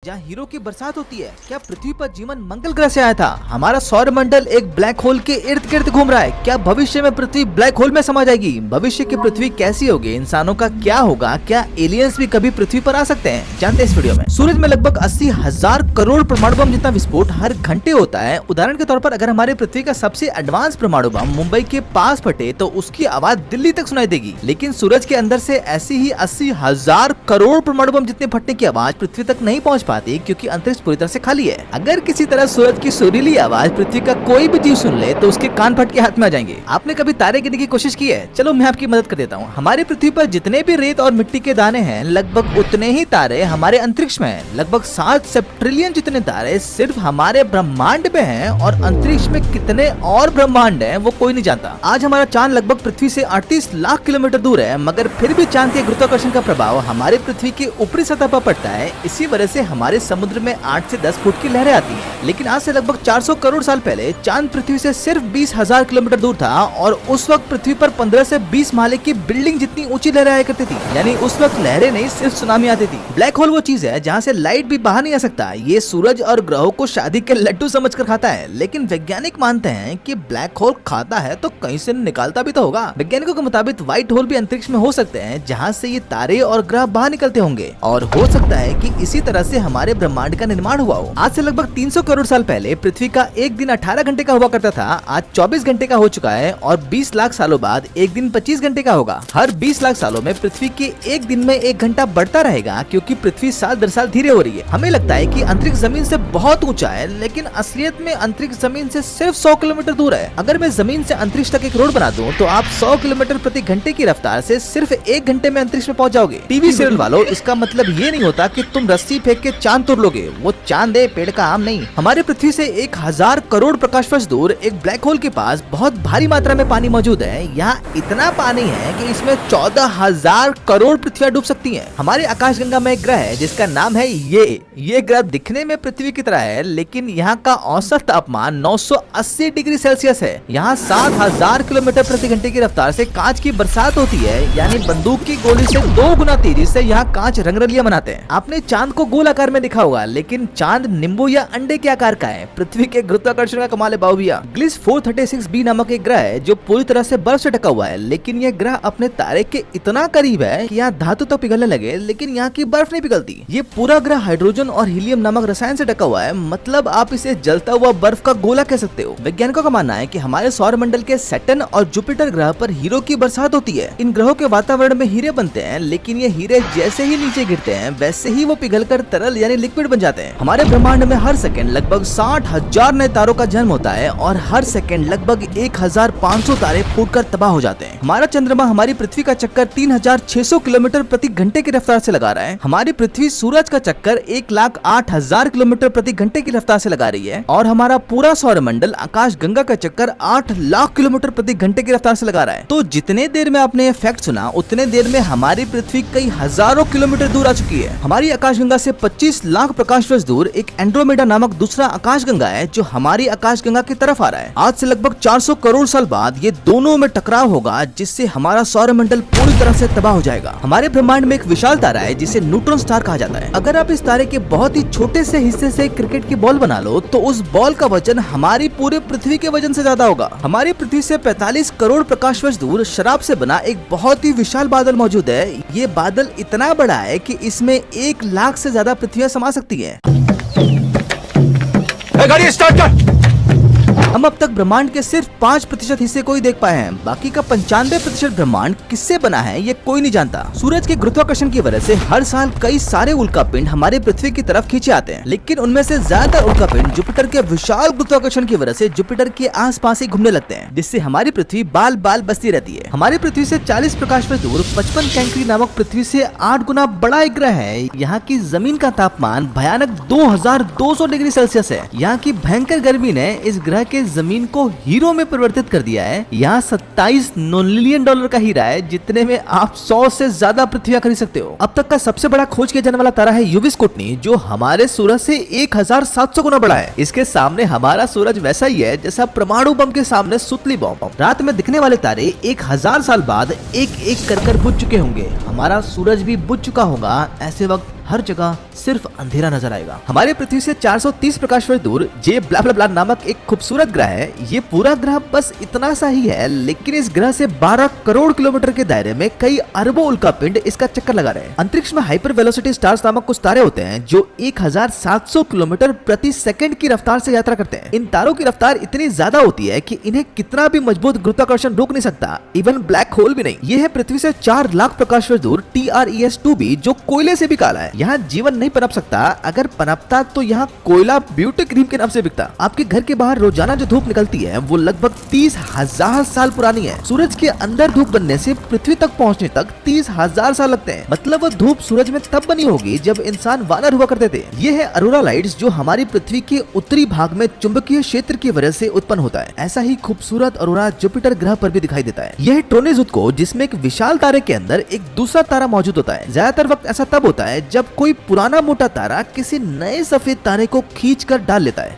जहाँ हीरो की बरसात होती है। क्या पृथ्वी पर जीवन मंगल ग्रह से आया था? हमारा सौर मंडल एक ब्लैक होल के इर्द गिर्द घूम रहा है। क्या भविष्य में पृथ्वी ब्लैक होल में समा जाएगी? भविष्य की पृथ्वी कैसी होगी? इंसानों का क्या होगा? क्या एलियंस भी कभी पृथ्वी पर आ सकते हैं? जानते हैं इस वीडियो में। सूरज में लगभग 80,000 करोड़ परमाणु बम जितना विस्फोट हर घंटे होता है। उदाहरण के तौर पर अगर हमारे पृथ्वी का सबसे एडवांस परमाणु बम मुंबई के पास फटे तो उसकी आवाज दिल्ली तक सुनाई देगी। लेकिन सूरज के अंदर से ऐसी ही 80,000 करोड़ परमाणु बम जितने फटने की आवाज पृथ्वी तक नहीं पहुंच पाती, क्योंकि अंतरिक्ष पूरी तरह से खाली है। अगर किसी तरह सूरज की सुरीली आवाज पृथ्वी का कोई भी जीव सुन ले तो उसके कान फट के हाथ में आ जाएंगे। आपने कभी तारे गिनने की कोशिश की है? चलो मैं आपकी मदद कर देता हूँ। हमारी पृथ्वी पर जितने भी रेत और मिट्टी के दाने हैं, लगभग उतने ही तारे हमारे अंतरिक्ष में हैं। लगभग 7 सेप्ट्रिलियन जितने तारे सिर्फ हमारे ब्रह्मांड में हैं, और अंतरिक्ष में कितने और ब्रह्मांड हैं वो कोई नहीं जानता। आज हमारा चांद लगभग पृथ्वी से 38 लाख किलोमीटर दूर है, मगर फिर भी चांद के गुरुत्वाकर्षण का प्रभाव हमारे पृथ्वी की ऊपरी सतह पर पड़ता है। इसी वजह से हमारे समुद्र में 8 से 10 फुट की लहरें आती हैं। लेकिन आज से लगभग 400 करोड़ साल पहले चांद पृथ्वी से सिर्फ 20,000 किलोमीटर दूर था, और उस वक्त पृथ्वी पर 15 से 20 माले की बिल्डिंग जितनी ऊंची लहरें आया करती थी। यानी उस वक्त लहरें नहीं, सिर्फ सुनामी आती थी। ब्लैक होल वो चीज है जहाँ से लाइट भी बाहर नहीं आ सकता। ये सूरज और ग्रहों को शादी के लड्डू समझकर खाता है। लेकिन वैज्ञानिक मानते हैं कि ब्लैक होल खाता है तो कहीं से निकालता भी तो होगा। वैज्ञानिकों के मुताबिक व्हाइट होल भी अंतरिक्ष में हो सकते हैं, जहाँ से ये तारे और ग्रह बाहर निकलते होंगे, और हो सकता है कि इसी तरह से हमारे ब्रह्मांड का निर्माण हुआ हो। आज से लगभग 300 करोड़ साल पहले पृथ्वी का एक दिन 18 घंटे का हुआ करता था। आज 24 घंटे का हो चुका है, और 20 लाख सालों बाद एक दिन 25 घंटे का होगा। हर 20 लाख सालों में पृथ्वी के एक दिन में 1 घंटा बढ़ता रहेगा, क्योंकि पृथ्वी साल दर साल धीरे हो रही है। हमें लगता है कि अंतरिक्ष जमीन से बहुत ऊंचा है, लेकिन असलियत में अंतरिक्ष जमीन से सिर्फ 100 किलोमीटर दूर है। अगर मैं जमीन से अंतरिक्ष तक एक रोड बना दूं तो आप 100 किलोमीटर प्रति घंटे की रफ्तार से सिर्फ 1 घंटे में अंतरिक्ष में पहुंच जाओगे। टीवी सीरियल वालों, इसका मतलब ये नहीं होता कि तुम रस्सी फेंक के चांद तोड़ लोगे। वो चांद है, पेड़ का आम नहीं। हमारे पृथ्वी से 1000 करोड़ प्रकाश वर्ष दूर एक ब्लैक होल के पास बहुत भारी मात्रा में पानी मौजूद है। यहाँ इतना पानी है कि इसमें 14,000 करोड़ पृथ्वियां डूब सकती हैं। हमारे आकाशगंगा में एक ग्रह है जिसका नाम है ये ग्रह दिखने में पृथ्वी की तरह है, लेकिन यहाँ का औसत तापमान 980 डिग्री सेल्सियस है। यहाँ 7,000 किलोमीटर प्रति घंटे की रफ्तार से कांच की बरसात होती है, यानी बंदूक की गोली से 2 गुना तेजी से यहाँ कांच रंगरलियां बनाते हैं। आपने चांद को गोल आकार में देखा होगा, लेकिन चांद नींबू या अंडे के आकार का है। पृथ्वी के गुरुत्वाकर्षण का कमाल है बाबूया। ग्लिस 436b नामक एक ग्रह है जो पूरी तरह से बर्फ से ढका हुआ है, लेकिन यह ग्रह अपने तारे के इतना करीब है कि यहाँ धातु तो पिघलने लगे, लेकिन यहाँ की बर्फ नहीं पिघलती। ये पूरा ग्रह हाइड्रोजन और हीलियम नामक रसायन से ढका हुआ है, मतलब आप इसे जलता हुआ बर्फ का गोला कह सकते हो। वैज्ञानिकों का मानना है कि हमारे सौर मंडल के सैटर्न और जुपिटर ग्रह पर हीरो की बरसात होती है। इन ग्रहों के वातावरण में हीरे बनते हैं, लेकिन ये हीरे जैसे ही नीचे गिरते हैं वैसे ही वो पिघलकर तरल यानी लिक्विड बन जाते हैं। हमारे ब्रह्मांड में हर सेकंड लगभग 60,000 नए तारों का जन्म होता है, और हर सेकंड लगभग 1,500 तारे फूटकर तबाह हो जाते हैं। हमारा चंद्रमा हमारी पृथ्वी का चक्कर 3,600 किलोमीटर प्रति घंटे की रफ्तार से लगा रहा है। हमारी पृथ्वी सूरज का चक्कर 1,08,000 किलोमीटर प्रति घंटे की रफ्तार से लगा रही है, और हमारा पूरा सौर मंडल आकाश गंगा का चक्कर 8 लाख किलोमीटर प्रति घंटे की रफ्तार से लगा रहा है। तो जितने देर में आपने ये फैक्ट सुना, उतने देर में हमारी पृथ्वी कई हजारों किलोमीटर दूर आ चुकी है। हमारी आकाशगंगा से 25 लाख प्रकाश वर्ष दूर एक एंड्रोमेडा नामक दूसरा आकाशगंगा है, जो हमारी आकाशगंगा की तरफ आ रहा है। आज से लगभग 400 करोड़ साल बाद ये दोनों में टकराव होगा, जिससे हमारा सौर मंडल पूरी तरह से तबाह हो जाएगा। हमारे ब्रह्मांड में एक विशाल तारा है जिसे न्यूट्रॉन स्टार कहा जाता है। अगर आप इस तारे के बहुत ही छोटे से हिस्से से क्रिकेट की बॉल बना लो तो उस बॉल का वजन हमारी पूरे पृथ्वी के वजन से ज्यादा होगा। हमारी पृथ्वी से 45 करोड़ प्रकाश वर्ष दूर शराब से बना एक बहुत ही विशाल बादल मौजूद है। ये बादल इतना बड़ा है कि इसमें 1 लाख से ज्यादा पृथ्वियां समा सकती हैं। गाड़ी स्टार्ट कर। हम अब तक ब्रह्मांड के सिर्फ 5% हिस्से को ही देख पाए हैं। बाकी का 95% ब्रह्मांड किससे बना है ये कोई नहीं जानता। सूरज के गुरुत्वाकर्षण की वजह से हर साल कई सारे उल्कापिंड हमारे पृथ्वी की तरफ खींचे आते हैं, लेकिन उनमें से ज्यादातर उल्कापिंड जुपिटर के विशाल गुरुत्वाकर्षण की वजह से जुपिटर के आसपास ही घूमने लगते हैं, जिससे हमारी पृथ्वी बाल बाल बसती रहती है। हमारी पृथ्वी से 40 प्रकाश वर्ष दूर 55 कैंक्री नामक पृथ्वी से 8 गुना बड़ा एक ग्रह है। यहाँ की जमीन का तापमान भयानक 2200 डिग्री सेल्सियस है। यहाँ की भयंकर गर्मी ने इस ग्रह के जमीन को हीरो में परिवर्तित कर दिया है। यहाँ 27 मिलियन डॉलर का हीरा है, जितने में आप 100 से ज्यादा पृथ्वियां खरीद सकते हो। अब तक का सबसे बड़ा खोज किया जाने वाला तारा है यूवी स्कूटनी, जो हमारे सूरज से 1700 गुना बड़ा है। इसके सामने हमारा सूरज वैसा ही है जैसा परमाणु बम के सामने सुतली बम। रात में दिखने वाले तारे 1000 साल बाद एक एक कर बुझ चुके होंगे। हमारा सूरज भी बुझ चुका होगा। ऐसे वक्त हर जगह सिर्फ अंधेरा नजर आएगा। हमारे पृथ्वी से 430 प्रकाश वर्ष दूर जे ब्ला ब्ला ब्ला नामक एक खूबसूरत ग्रह है। ये पूरा ग्रह बस इतना सा ही है, लेकिन इस ग्रह से 12 करोड़ किलोमीटर के दायरे में कई अरबों उल्कापिंड इसका चक्कर लगा रहे हैं। अंतरिक्ष में हाइपर वेलोसिटी स्टार्स नामक कुछ तारे होते हैं जो 1700 किलोमीटर प्रति सेकंड की रफ्तार से यात्रा करते हैं। इन तारों की रफ्तार इतनी ज्यादा होती है कि इन्हें कितना भी मजबूत गुरुत्वाकर्षण रोक नहीं सकता, इवन ब्लैक होल भी नहीं। यह है पृथ्वी से 4 लाख प्रकाश वर्ष दूर TRES-2b, जो कोयले से भी काला है। यहाँ जीवन नहीं पनप सकता, अगर पनपता तो यहाँ कोयला ब्यूटी क्रीम के नाम से बिकता। आपके घर के बाहर रोजाना जो धूप निकलती है वो लगभग 30,000 साल पुरानी है। सूरज के अंदर धूप बनने से पृथ्वी तक पहुँचने तक 30,000 साल लगते हैं। मतलब वो धूप सूरज में तब बनी होगी जब इंसान वानर हुआ करते थे। ये है अरोरा लाइट्स, जो हमारी पृथ्वी के उत्तरी भाग में चुंबकीय क्षेत्र की वजह से उत्पन्न होता है। ऐसा ही खूबसूरत अरोरा जुपिटर ग्रह पर भी दिखाई देता है। यह ट्रोनेजुतको, जिसमें एक विशाल तारे के अंदर एक दूसरा तारा मौजूद होता है। ज्यादातर वक्त ऐसा तब होता है जब कोई पुराना मोटा तारा किसी नए सफेद तारे को खींच कर डाल लेता है।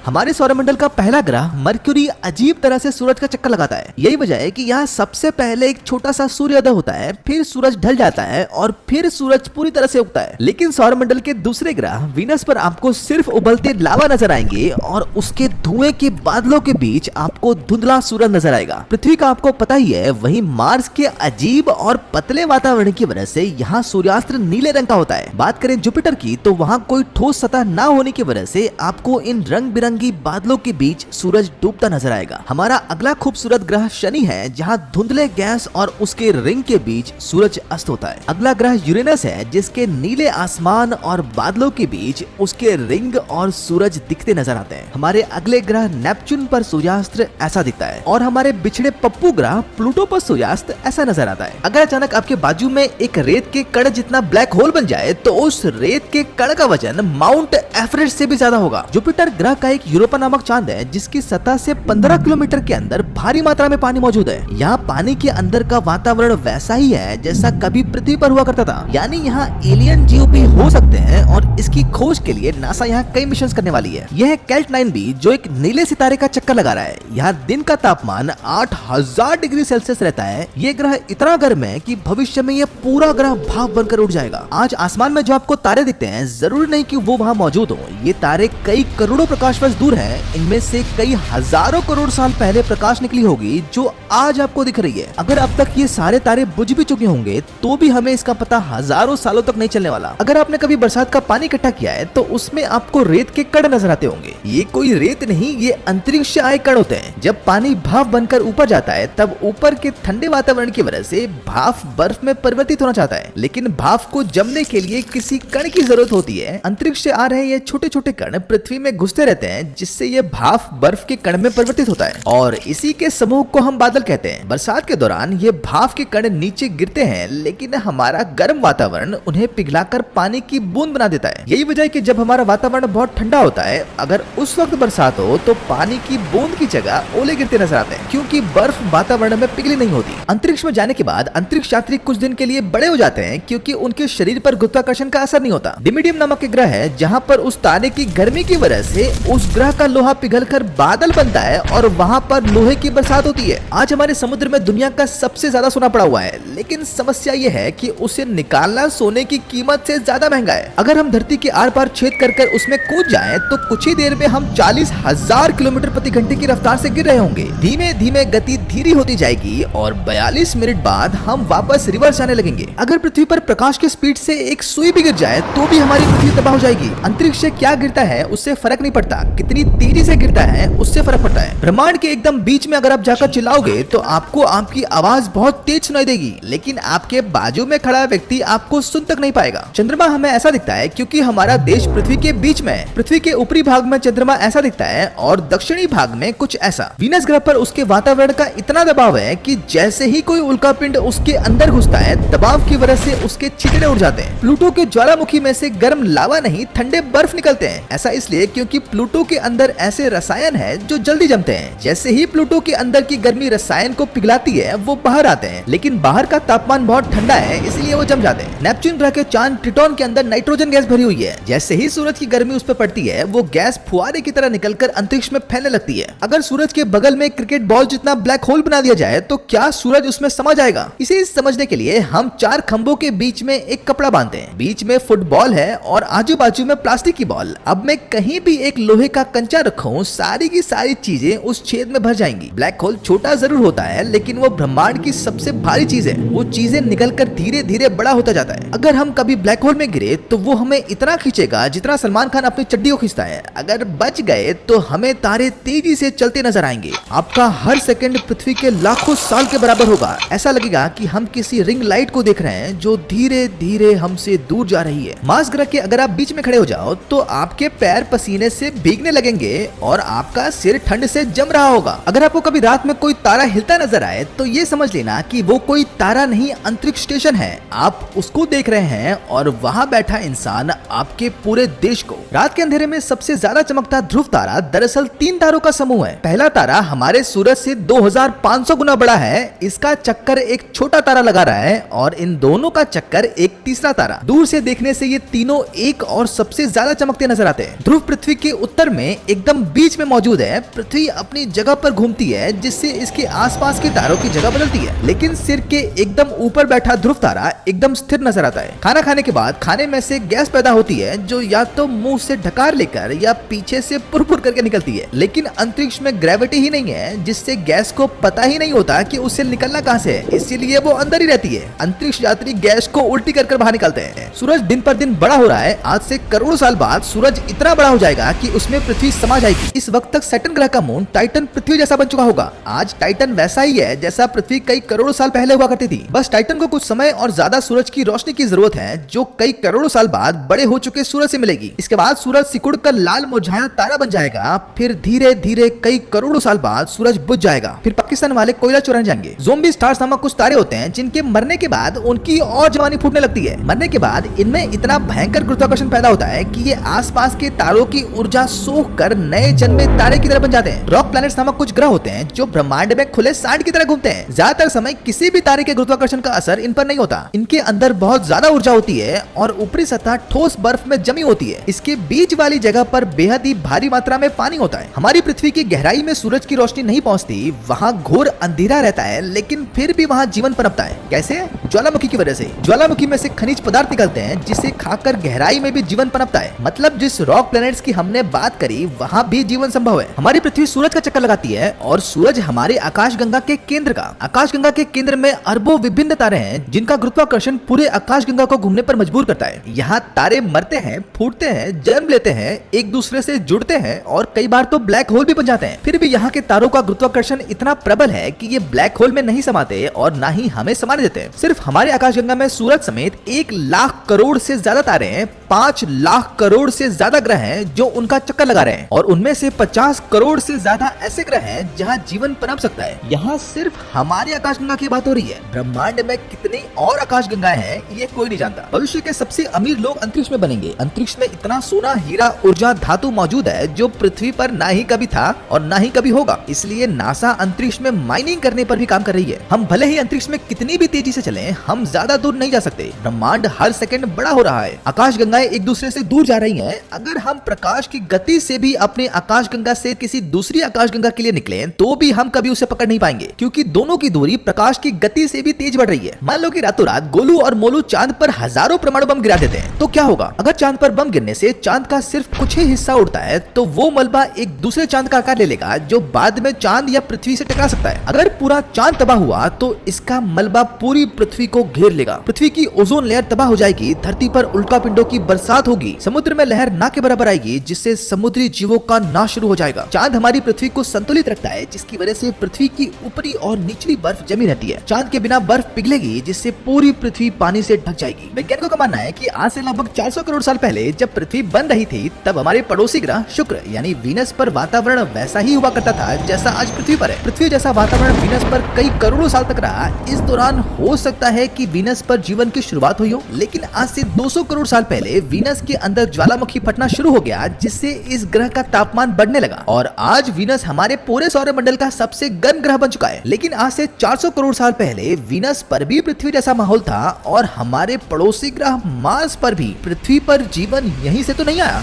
हमारे सौरमंडल का पहला ग्रह मरक्यूरी अजीब तरह से सूरज का चक्कर लगाता है। यही वजह है कि यहाँ सबसे पहले एक छोटा सा सूर्योदय होता है, फिर सूरज ढल जाता है और फिर सूरज पूरी तरह से उगता है। लेकिन सौरमंडल के दूसरे ग्रह वीनस पर आपको सिर्फ उबलते लावा नजर आएंगे और उसके धुएं के बादलों के बीच आपको धुंधला सूरज नजर आएगा। पृथ्वी का आपको पता ही है, वहीं मार्स के अजीब और पतले वातावरण की वजह से यहाँ सूर्यास्त नीले रंग का होता है। बात करें जुपिटर की, तो वहाँ कोई ठोस सतह न होने की वजह से आपको इन रंग बिरंगी बादलों के बीच सूरज डूबता नजर आएगा। हमारा अगला खूबसूरत ग्रह शनि है, जहां धुंधले गैस और उसके रिंग के बीच सूरज अस्त होता है। अगला ग्रह यूरेनस है, जिसके नीले आसमान और बादलों के बीच उसके रिंग और सूरज दिखते नजर आते हैं। हमारे अगले ग्रह नेपच्यून पर सूर्यास्त ऐसा दिखता है और हमारे बिछड़े पप्पू ग्रह प्लूटो पर सूर्यास्त ऐसा नजर आता है। अगर अचानक आपके बाजू में एक रेत के कण जितना ब्लैक होल बन जाए तो उस रेत के कण का वजन माउंट एवरेस्ट से भी ज्यादा होगा। जुपिटर ग्रह का एक यूरोपा नामक चांद है, जिसकी सतह से 15 किलोमीटर के अंदर भारी मात्रा में पानी मौजूद है। यहाँ पानी के अंदर का वातावरण वैसा ही है जैसा कभी पृथ्वी पर हुआ करता था, यानी यहाँ एलियन जीव भी हो सकते हैं और इसकी खोज के लिए नासा यहाँ कई मिशन करने वाली है। यह कैल्ट 9b, जो एक नीले सितारे का चक्कर लगा रहा है। यहाँ दिन का तापमान 8000 डिग्री सेल्सियस रहता है। ये ग्रह इतना गर्म है कि भविष्य में ये पूरा ग्रह भाप बनकर उठ जाएगा। आज आसमान में जो आपको तारे दिखते हैं, जरूरी नहीं कि वो वहाँ मौजूद हो। ये तारे कई करोड़ों प्रकाश वर्ष दूर है। इनमें से कई हजारों करोड़ साल पहले प्रकाश निकली होगी जो आज आपको दिख रही है। अगर अब तक ये सारे तारे बुझ भी चुके होंगे तो भी हमें इसका पता हजारों सालों तक नहीं चलने वाला। अगर आपने कभी बरसात का पानी इकट्ठा किया है तो उसमें आपको रेत के कण नजर आते होंगे। ये कोई रेत नहीं, ये अंतरिक्ष से आए कण होते हैं। जब पानी भाप बनकर ऊपर जाता है तब ऊपर के ठंडे वातावरण की वजह से भाप बर्फ में परिवर्तित होना चाहता है, लेकिन भाप को जमने के लिए किसी कण की जरूरत होती है। अंतरिक्ष से आ रहे ये छोटे छोटे कण पृथ्वी में घुसते रहते हैं, जिससे ये भाप बर्फ के कण में परिवर्तित होता है और इसी के समूह को हम बादल कहते हैं। बरसात के दौरान ये भाप के कण नीचे गिरते हैं, लेकिन हमारा गर्म वातावरण उन्हें पिघलाकर पानी की बूंद बना देता है। यही वजह है कि जब हमारा वातावरण बहुत ठंडा होता है, अगर उस वक्त बरसात हो तो पानी की बूंद की जगह ओले गिरते नजर आते हैं, क्योंकि बर्फ वातावरण में पिघली नहीं होती। अंतरिक्ष में जाने के बाद अंतरिक्ष यात्री कुछ दिन के लिए बड़े हो जाते हैं, क्योंकि उनके शरीर पर गुरुत्वाकर्षण का असर नहीं होता। डिमिडियम नामक एक ग्रह है, जहाँ पर उस तारे की गर्मी की वजह से उस ग्रह का लोहा पिघलकर बादल बनता है और वहाँ पर लोहे की बरसात होती है। आज हमारे समुद्र में दुनिया का सबसे ज्यादा सोना पड़ा हुआ है, लेकिन समस्या ये है कि उसे निकालना सोने की कीमत से ज्यादा महंगा है। अगर हम धरती के आर पार छेद कर कर उसमें कूद जाएं, तो कुछ ही देर में हम 40,000 किलोमीटर प्रति घंटे की रफ्तार से गिर रहे होंगे। धीमे धीमे गति धीरे होती जाएगी और 42 मिनट बाद हम वापस रिवर्स आने लगेंगे। अगर पृथ्वी पर प्रकाश की स्पीड से एक सुई भी गिर जाए तो भी हमारी पृथ्वी तबाह हो जाएगी। अंतरिक्ष से क्या गिरता है उससे फर्क नहीं पड़ता, कितनी तेजी से गिरता है उससे फर्क पड़ता है। ब्रह्मांड के एकदम बीच में अगर आप जाकर चिल्लाओगे तो आपको आपकी आवाज बहुत तेज सुनाई देगी, लेकिन आपके बाजू में खड़ा व्यक्ति आपको सुन तक नहीं पाएगा। चंद्रमा हमें ऐसा दिखता है क्योंकि हमारा देश पृथ्वी के बीच में है। पृथ्वी के ऊपरी भाग में चंद्रमा ऐसा दिखता है और दक्षिणी भाग में कुछ ऐसा। वीनस ग्रह पर उसके वातावरण का इतना दबाव है कि जैसे ही कोई उल्कापिंड उसके अंदर घुसता है, दबाव की वजह से उसके छितरे उड़ जाते हैं। प्लूटो के ज्वालामुखी में से गर्म लावा नहीं, ठंडे बर्फ निकलते हैं। ऐसा इसलिए क्योंकि प्लूटो के अंदर ऐसे रसायन है जो जल्दी जमते हैं। जैसे ही प्लूटो के अंदर की गर्मी रसायन को पिघलाती है, वो बाहर आते हैं, लेकिन बाहर का तापमान बहुत ठंडा है, इसलिए वो जम जाते हैं। नेपच्यून ग्रह के चांद ट्रिटोन के अंदर नाइट्रोजन गैस भरी हुई है, जैसे ही सूरज की गर्मी उस पर पड़ती है वो गैस फुहारे की तरह निकलकर अंतरिक्ष में फैलने लगती है। अगर सूरज के बगल में क्रिकेट बॉल जितना ब्लैक होल बना दिया जाए तो क्या सूरज उसमें समा जाएगा? इसे समझने के लिए हम 4 खंभों के बीच में एक कपड़ा बांधते हैं। बीच में फुटबॉल है और आजू बाजू में प्लास्टिक की बॉल। अब मैं कहीं भी एक लोहे का कंचा रखूं, सारी की सारी चीजें उस छेद में भर जाएंगी। ब्लैक होल छोटा जरूर होता है लेकिन वो ब्रह्मांड की सबसे भारी चीज है। वो चीजें निकलकर धीरे धीरे बड़ा होता जाता है। अगर हम कभी ब्लैक होल में गिरे तो वो हमें इतना खींचेगा जितना सलमान खान अपनी चड्डी को खींचता है। अगर बच गए तो हमें तारे तेजी से चलते नजर आएंगे। आपका हर सेकंड पृथ्वी के लाखों साल के बराबर होगा। ऐसा लगेगा कि हम किसी रिंग लाइट को देख रहे हैं जो धीरे धीरे हमसे दूर जा रही है। मार्स ग्रह के अगर आप बीच में खड़े हो जाओ तो आपके पैर पसीने से भीगने लगेंगे और आपका सिर ठंड से जम रहा होगा। अगर आपको कभी रात में कोई तारा हिलता नजर आए तो ये समझ लेना कि वो कोई तारा नहीं, अंतरिक्ष स्टेशन है। आप उसको देख रहे हैं और वहाँ बैठा इंसान आपके पूरे देश को। रात के अंधेरे में सबसे ज्यादा चमकता ध्रुव तारा दरअसल 3 तारों का समूह है। पहला तारा हमारे सूरज से 2500 गुना बड़ा है। इसका चक्कर एक छोटा तारा लगा रहा है और इन दोनों का चक्कर एक तीसरा तारा। दूर से देखने से ये तीनों एक और सबसे ज्यादा चमकते नजर आते हैं। ध्रुव पृथ्वी के उत्तर में एकदम बीच में मौजूद है। पृथ्वी अपनी जगह पर घूमती है जिससे इसके आसपास के तारों की जगह बदलती है, लेकिन सिर के एकदम ऊपर बैठा ध्रुव तारा एकदम स्थिर नजर आता है। खाना खाने के बाद खाने में से गैस पैदा होती है जो या तो मुंह से ढकार लेकर या पीछे से पुर करके निकलती है। लेकिन अंतरिक्ष में ग्रेविटी ही नहीं है जिससे गैस को पता ही नहीं होता कि उससे निकलना कहां से है, इसीलिए वो अंदर ही रहती है। अंतरिक्ष यात्री गैस को उल्टी कर बाहर निकलते हैं। सूरज दिन पर दिन बड़ा हो रहा है। आज से करोड़ों साल बाद सूरज इतना बड़ा हो जाएगा कि उसमें पृथ्वी समा जाएगी। इस वक्त तक सैटर्न ग्रह का मून टाइटन पृथ्वी जैसा बन चुका होगा। आज टाइटन वैसा ही है जैसा पृथ्वी कई करोड़ों साल पहले हुआ करती थी। बस टाइटन को कुछ समय और ज्यादा सूरज की रोशनी की जरूरत है जो कई करोड़ों साल बाद बड़े हो चुके सूरज से मिलेगी। इसके बाद सूरज सिकुड़ कर लाल मुरझाया तारा बन जाएगा। फिर धीरे धीरे कई करोड़ों साल बाद सूरज बुझ जाएगा। फिर पाकिस्तान वाले कोयला चुराने जाएंगे। ज़ोंबी स्टार्स नामक कुछ तारे होते हैं जिनके मरने के बाद उनकी और जवानी फूटने लगती है। मरने के बाद इनमें इतना भयंकर गुरुत्वाकर्षण पैदा होता है कि ये आसपास के तारों की ऊर्जा सोख कर नए जन्मे तारे की तरह बन जाते हैं। रॉक प्लैनेट्स नामक कुछ ग्रह होते हैं जो ब्रह्मांड में खुले सांड की तरह घूमते हैं। ज्यादातर समय किसी भी तारे के गुरुत्वाकर्षण का असर इन पर नहीं होता। इनके अंदर बहुत ज्यादा ऊर्जा होती है और ऊपरी सतह ठोस बर्फ में जमी होती है। इसके बीच वाली जगह पर बेहद ही भारी मात्रा में पानी होता है। हमारी पृथ्वी की गहराई में सूरज की रोशनी नहीं पहुंचती, वहाँ घोर अंधेरा रहता है, लेकिन फिर भी वहाँ जीवन पनपता है। कैसे? ज्वालामुखी की वजह से। ज्वालामुखी में से खनिज पदार्थ निकलते हैं जिसे खाकर गहराई में भी जीवन पनपता है। मतलब जिस रॉक प्लैनेट्स की हमने बात करी वहाँ भी जीवन संभव है। हमारी पृथ्वी सूरज का चक्कर लगाती है और सूरज हमारे आकाशगंगा के केंद्र का। आकाशगंगा के केंद्र में अरबों विभिन्न तारे हैं जिनका गुरुत्वाकर्षण पूरे आकाशगंगा को घूमने पर मजबूर करता है। यहाँ तारे मरते हैं, फूटते हैं, जन्म लेते हैं, एक दूसरे से जुड़ते हैं और कई बार तो ब्लैक होल भी बन जाते हैं। फिर भी यहाँ के तारों का गुरुत्वाकर्षण इतना प्रबल है कि ये ब्लैक होल में नहीं समाते और ना ही हमें समाने देते हैं। सिर्फ हमारे आकाशगंगा में सूरज समेत 1 लाख करोड़ से ज्यादा तारे हैं। 5 लाख करोड़ से ज्यादा ग्रह हैं जो उनका चक्कर लगा रहे हैं और उनमें से 50 करोड़ से ज्यादा ऐसे ग्रह हैं जहाँ जीवन पनप सकता है। यहाँ सिर्फ हमारे आकाशगंगा की बात हो रही है। ब्रह्मांड में कितनी और आकाशगंगाएं हैं ये कोई नहीं जानता। भविष्य के सबसे अमीर लोग अंतरिक्ष में बनेंगे। अंतरिक्ष में इतना सोना, हीरा, ऊर्जा, धातु मौजूद है जो पृथ्वी पर ना ही कभी था और ना ही कभी होगा। इसलिए नासा अंतरिक्ष में माइनिंग करने पर भी काम कर रही है। हम भले ही अंतरिक्ष में कितनी भी तेजी से चलें, हम ज्यादा दूर नहीं जा सकते। ब्रह्मांड हर सेकंड बड़ा हो रहा है। आकाशगंगाएं एक दूसरे से दूर जा रही हैं। अगर हम प्रकाश की गति से भी अपने आकाशगंगा से किसी दूसरी आकाशगंगा के लिए निकले तो भी हम कभी उसे पकड़ नहीं पाएंगे, क्योंकि दोनों की दूरी प्रकाश की गति से भी तेज बढ़ रही है। मान लो कि रातों रात गोलू और मोलू चांद पर हजारों परमाणु बम गिरा देते हैं तो क्या होगा? अगर चांद पर बम गिरने से चांद का सिर्फ कुछ ही हिस्सा उड़ता है तो वो मलबा एक दूसरे चांद का आकार ले लेगा जो बाद में चांद या पृथ्वी से टकरा सकता है। अगर पूरा चांद तबाह हुआ तो इसका मलबा पूरी पृथ्वी को घेर लेगा। पृथ्वी की ओजोन लेयर तबाह हो जाएगी। धरती पर उल्कापिंडों की बरसात होगी। समुद्र में लहर ना के बराबर आएगी जिससे समुद्री जीवों का नाश शुरू हो जाएगा। चांद हमारी पृथ्वी को संतुलित रखता है जिसकी वजह से पृथ्वी की ऊपरी और निचली बर्फ जमी रहती है। चांद के बिना बर्फ पिघलेगी जिससे पूरी पृथ्वी पानी से ढक जाएगी। वैज्ञानिकों का मानना है कि आज से लगभग 400 करोड़ साल पहले जब पृथ्वी बन रही थी तब हमारे पड़ोसी ग्रह शुक्र यानी वीनस पर वातावरण वैसा ही हुआ करता था जैसा आज पृथ्वी पर है। पृथ्वी जैसा वातावरण वीनस पर कई करोड़ों साल तक रहा। इस दौरान हो सकता है कि वीनस पर जीवन की शुरुआत हुई हो, लेकिन आज से 200 करोड़ साल पहले वीनस के अंदर ज्वालामुखी फटना शुरू हो गया, जिससे इस ग्रह का तापमान बढ़ने लगा और आज वीनस हमारे पूरे सौरमंडल का सबसे गर्म ग्रह बन चुका है। लेकिन आज से 400 करोड़ साल पहले वीनस पर भी पृथ्वी जैसा माहौल था और हमारे पड़ोसी ग्रह मार्स पर भी। पृथ्वी पर जीवन यहीं से तो नहीं आया।